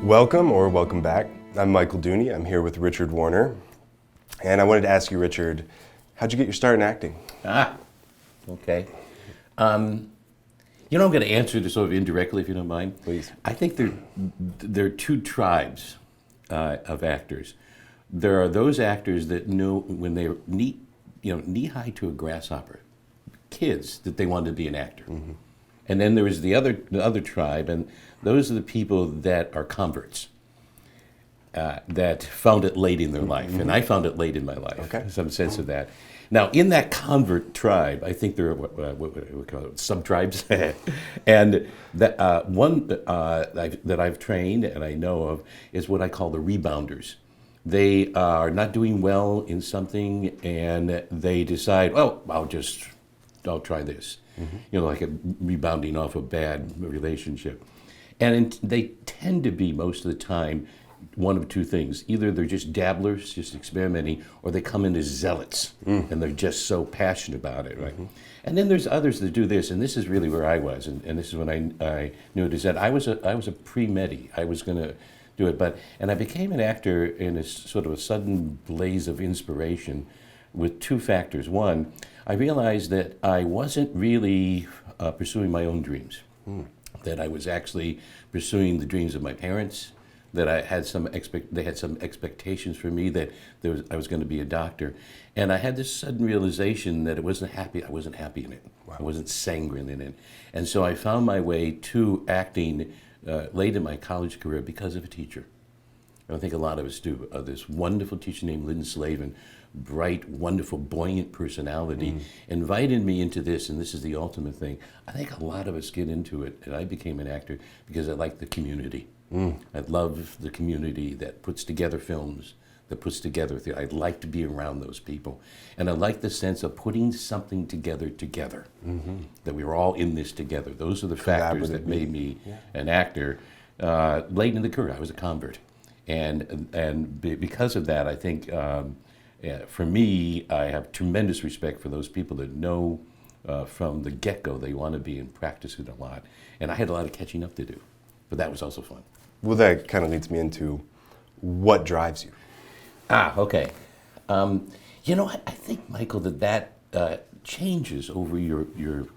Welcome back. I'm Michael Duni. I'm here with Richard Warner. And I wanted to ask you, Richard, how'd you get your start in acting? Okay. I'm going to answer this sort of indirectly, if you don't mind. Please. I think there are two tribes of actors. There are those actors that know when they're knee-high to a grasshopper, kids, that they want to be an actor. Mm-hmm. And then there is the other tribe, and those are the people that are converts, that found it late in their life. And I found it late in my life, okay. Some sense of that. Now, in that convert tribe, I think there are what we call it, sub-tribes. And that one that I've trained and I know of is what I call the rebounders. They are not doing well in something, and they decide, I'll try this. Mm-hmm. Like rebounding off a bad relationship. And they tend to be, most of the time, one of two things. Either they're just dabblers, just experimenting, or they come in as zealots, and they're just so passionate about it, right? Mm-hmm. And then there's others that do this, and this is really where I was, and this is when I knew it, is that I was a pre-medi. I was going to do it, and I became an actor in a sort of a sudden blaze of inspiration with two factors. One, I realized that I wasn't really pursuing my own dreams, that I was actually pursuing the dreams of my parents, that I had they had some expectations for me that I was going to be a doctor. And I had this sudden realization that I wasn't happy in it. Wow. I wasn't sanguine in it. And so I found my way to acting late in my college career because of a teacher. I think a lot of us do. This wonderful teacher named Lynn Slavin, bright, wonderful, buoyant personality, invited me into this, and this is the ultimate thing. I think a lot of us get into it, and I became an actor because I like the community. I love the community that puts together films, that puts together theater. I'd like to be around those people. And I like the sense of putting something together, that we were all in this together. Those are the factors that made me an actor. Late in the career, I was a convert. And because of that, I think for me, I have tremendous respect for those people that know from the get-go they want to be and practice it a lot. And I had a lot of catching up to do, but that was also fun. Well, that kind of leads me into what drives you. Okay. I think, Michael, that changes over your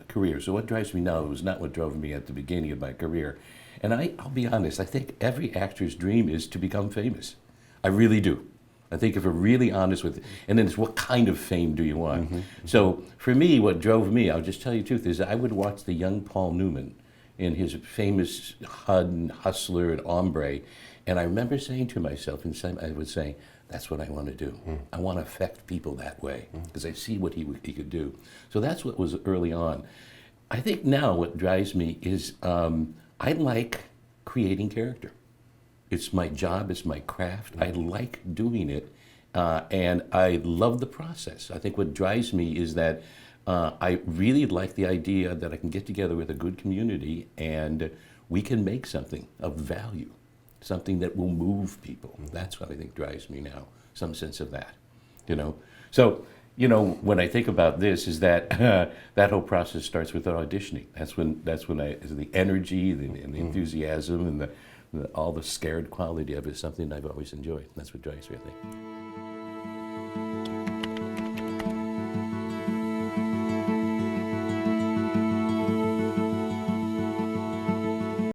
career. So what drives me now is not what drove me at the beginning of my career. And I'll be honest, I think every actor's dream is to become famous. I really do. I think if we're really honest with it, and then it's what kind of fame do you want? Mm-hmm. So for me, what drove me, I'll just tell you the truth, is I would watch the young Paul Newman in his famous HUD and Hustler and Hombre, and I remember saying to myself, I would say, that's what I want to do. I want to affect people that way, because I see what he could do. So that's what was early on. I think now what drives me is I like creating character. It's my job, it's my craft. I like doing it, and I love the process. I think what drives me is that I really like the idea that I can get together with a good community and we can make something of value, something that will move people. That's what I think drives me now, some sense of that, So, when I think about this, is that that whole process starts with auditioning. That's when the energy and the enthusiasm and all the scared quality of it is something I've always enjoyed. That's what drives me, I think.